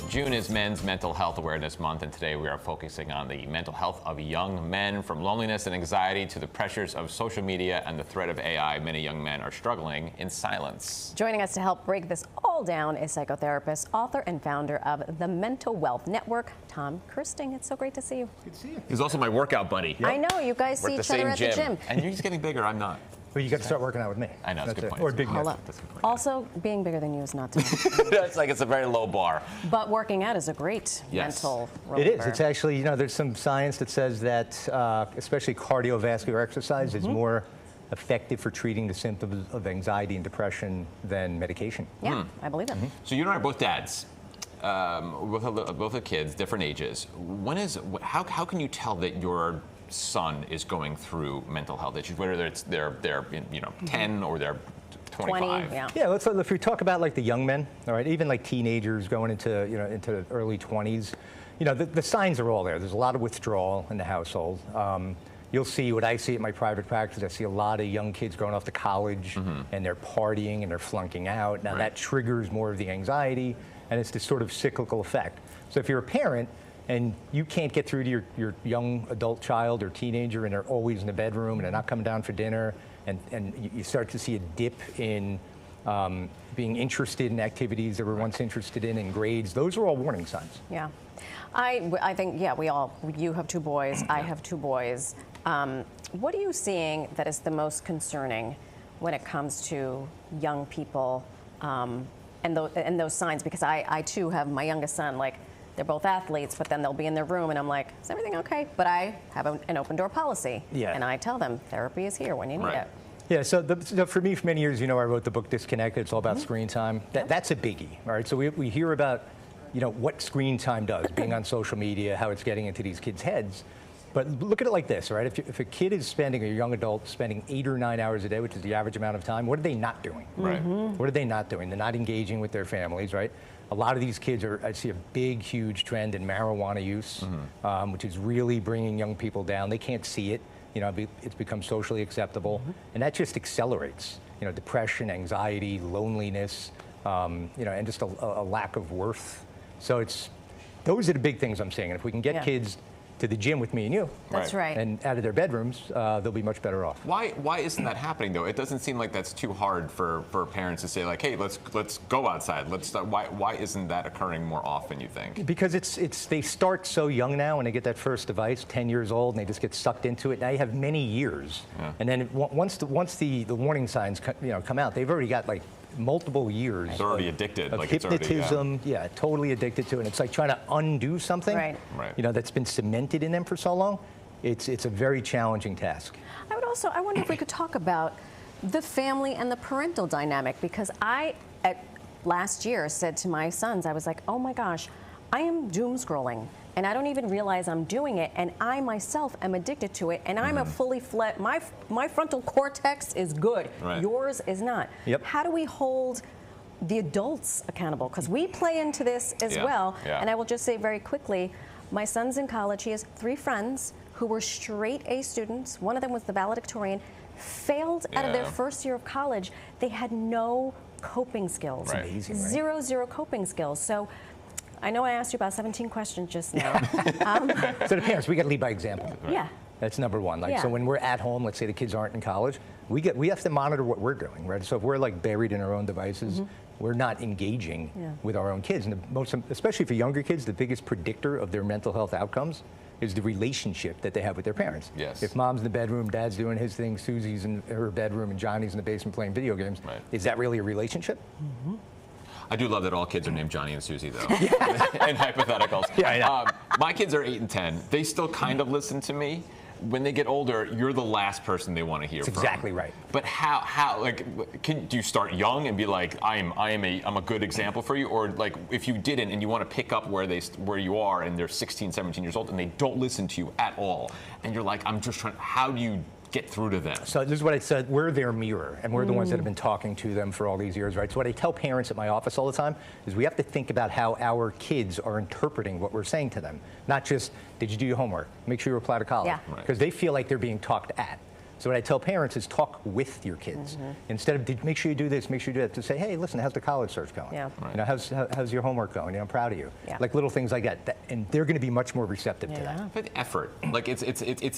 June is Men's Mental Health Awareness Month, and today we are focusing on the mental health of young men. From loneliness and anxiety to the pressures of social media and the threat of AI, many young men are struggling in silence. Joining us to help break this all down is psychotherapist, author, and founder of the Mental Wealth Network, Tom Kersting. It's so great to see you. Good to see you. He's also my workout buddy. Yep. I know, you guys see each other at the gym. And you're just getting bigger, I'm not. Well, you got to start working out with me. I know, it's a good point. Or big Hold up. Also, being bigger than you is not too It's like it's a very low bar. But working out is a great mental reliever. It is. It's actually, you know, there's some science that says that especially cardiovascular exercise is more effective for treating the symptoms of anxiety and depression than medication. Yeah, I believe it. So you and I are both dads. Both have kids, different ages. How can you tell that your son is going through mental health issues, whether it's they're 10 or they're 25? 20, Yeah, if we talk about like the young men, all right, even like teenagers going into into early 20s, the signs are all there. There's a lot of withdrawal in the household. You'll see what I see at my private practice. I see a lot of young kids going off to college and they're partying and they're flunking out. Now that triggers more of the anxiety, and it's this sort of cyclical effect. So if you're a parent and you can't get through to your young adult child or teenager and they're always in the bedroom and they're not coming down for dinner, and you start to see a dip in being interested in activities they were once interested in grades, those are all warning signs. Yeah. I think, you have two boys, I have two boys. What are you seeing that is the most concerning when it comes to young people and those signs? Because I too have my youngest son, like, they're both athletes, but then they'll be in their room and I'm like, is everything okay? But I have an open door policy. Yeah. And I tell them therapy is here when you need it. Yeah, so for me, for many years, I wrote the book Disconnected. It's all about screen time. That's a biggie, all right? So we hear about, what screen time does, being on social media, how it's getting into these kids' heads. But look at it like this, all right? If a kid is spending, a young adult, spending 8 or 9 hours a day, which is the average amount of time, what are they not doing? Right. What are they not doing? They're not engaging with their families, right? A lot of these kids I see a big, huge trend in marijuana use, which is really bringing young people down. They can't see it. It's become socially acceptable, and that just accelerates, depression, anxiety, loneliness, and just a lack of worth. So those are the big things I'm seeing. And if we can get kids to the gym with me and you, that's right, and out of their bedrooms, they'll be much better off. Why isn't that happening though? It doesn't seem like that's too hard for parents to say, like, hey, let's go outside. Why isn't that occurring more often, you think? Because they start so young now when they get that first device, 10 years old, and they just get sucked into it. Now you have many years, and then once the warning signs come out, they've already got like multiple years. They're already addicted. Of like hypnotism, it's already, totally addicted to it. And it's like trying to undo something, that's been cemented in them for so long. It's a very challenging task. I wonder if we could talk about the family and the parental dynamic, because last year said to my sons, I was like, oh my gosh, I am doom scrolling. And I don't even realize I'm doing it, and I myself am addicted to it, and I'm a fully fledged, my frontal cortex is good, yours is not. How do we hold the adults accountable? Because we play into this as well, and I will just say very quickly, my son's in college, he has 3 friends who were straight A students, one of them was the valedictorian, failed out of their first year of college. They had no coping skills, zero coping skills. So I know I asked you about 17 questions just now. So the parents, we got to lead by example. Yeah. That's number one. So when we're at home, let's say the kids aren't in college, we have to monitor what we're doing, right? So if we're like buried in our own devices, we're not engaging with our own kids. And especially for younger kids, the biggest predictor of their mental health outcomes is the relationship that they have with their parents. If mom's in the bedroom, dad's doing his thing, Susie's in her bedroom, and Johnny's in the basement playing video games, is that really a relationship? I do love that all kids are named Johnny and Susie, though, and hypotheticals. I know. My kids are 8 and 10. They still kind of listen to me. When they get older, you're the last person they want to hear from. That's exactly right. But how do you start young and be like, I'm a good example for you, or like if you didn't and you want to pick up where you are and they're 16, 17 years old and they don't listen to you at all, and you're like, I'm just trying. How do you get through to them? So this is what I said, we're their mirror, and we're the ones that have been talking to them for all these years, right? So what I tell parents at my office all the time is we have to think about how our kids are interpreting what we're saying to them. Not just, did you do your homework? Make sure you apply to college. Because they feel like they're being talked at. So what I tell parents is talk with your kids. Instead of make sure you do this, make sure you do that, to say, hey, listen, how's the college search going? Yeah. Right. You know, how's your homework going? You know, I'm proud of you. Yeah. Like little things like that. And they're going to be much more receptive to that. But effort, like it's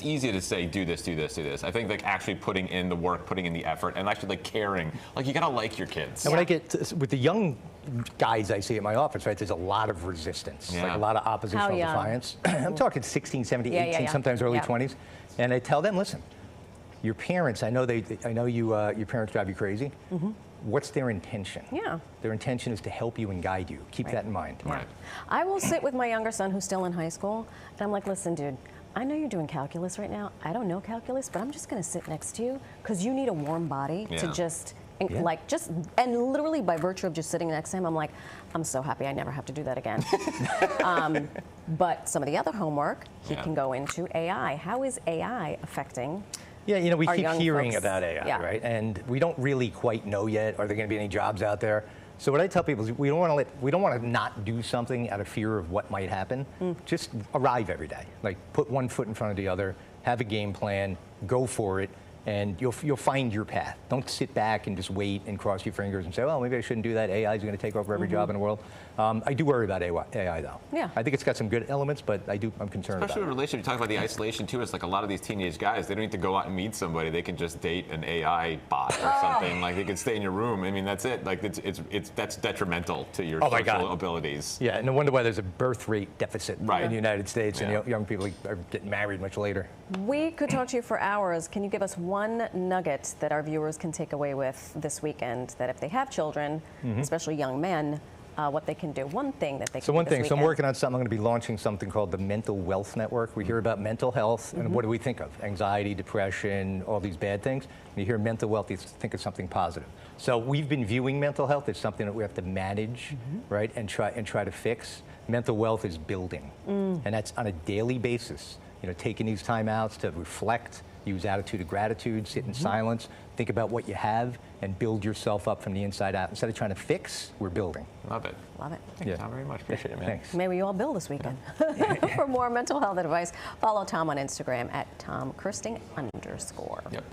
easy to say do this, do this, do this. I think like actually putting in the work, putting in the effort, and actually like caring. Like you gotta like your kids. And when I get with the young guys I see at my office, right, there's a lot of resistance, Yeah. like a lot of oppositional young? defiance. I'm talking 16, 17, Yeah, 18, yeah. sometimes early Yeah. 20s. And I tell them, listen, your parents, I know your parents drive you crazy. What's their intention? Yeah. Their intention is to help you and guide you. Keep that in mind. Right. I will sit with my younger son who's still in high school, and I'm like, listen, dude, I know you're doing calculus right now. I don't know calculus, but I'm just going to sit next to you because you need a warm body to Yeah. just, and literally by virtue of just sitting next to him, I'm like, I'm so happy I never have to do that again. But some of the other homework, he Yeah. can go into AI. How is AI affecting? Yeah, you know, we Our keep young hearing folks. about AI, Yeah. right? And we don't really quite know yet. Are there going to be any jobs out there? So what I tell people is we don't want to not do something out of fear of what might happen. Just arrive every day. Like put one foot in front of the other, have a game plan, go for it, and you'll find your path. Don't sit back and just wait and cross your fingers and say, well, maybe I shouldn't do that. AI is going to take over every job in the world. I do worry about AI though. Yeah. I think it's got some good elements, but I'm concerned Especially about with it. relationship, you talk about the isolation too. It's like a lot of these teenage guys, they don't need to go out and meet somebody. They can just date an AI bot or something. Like they can stay in your room. I mean, that's it. Like that's detrimental to your Oh my social God. abilities. Yeah, and no wonder why there's a birth rate deficit Right. in the United States, Yeah. and young people are getting married much later. We could talk to you for hours. Can you give us one nugget that our viewers can take away with this weekend, that if they have children, especially young men, what they can do? One thing that they can So do one this thing, so I'm weekend. working on something. I'm going to be launching something called the Mental Wealth Network. We hear about mental health, and what do we think of? Anxiety, depression, all these bad things. When you hear mental wealth, you think of something positive. So we've been viewing mental health as something that we have to manage, right, and try to fix. Mental wealth is building, and that's on a daily basis. You know, taking these time outs to reflect, use attitude of gratitude, sit in silence, think about what you have, and build yourself up from the inside out. Instead of trying to fix, we're building. Love it. Love it. Thank you, Tom, very much. Appreciate it, man. Thanks. May we all build this weekend. For more mental health advice, follow Tom on Instagram at @TomKersting_. Yep.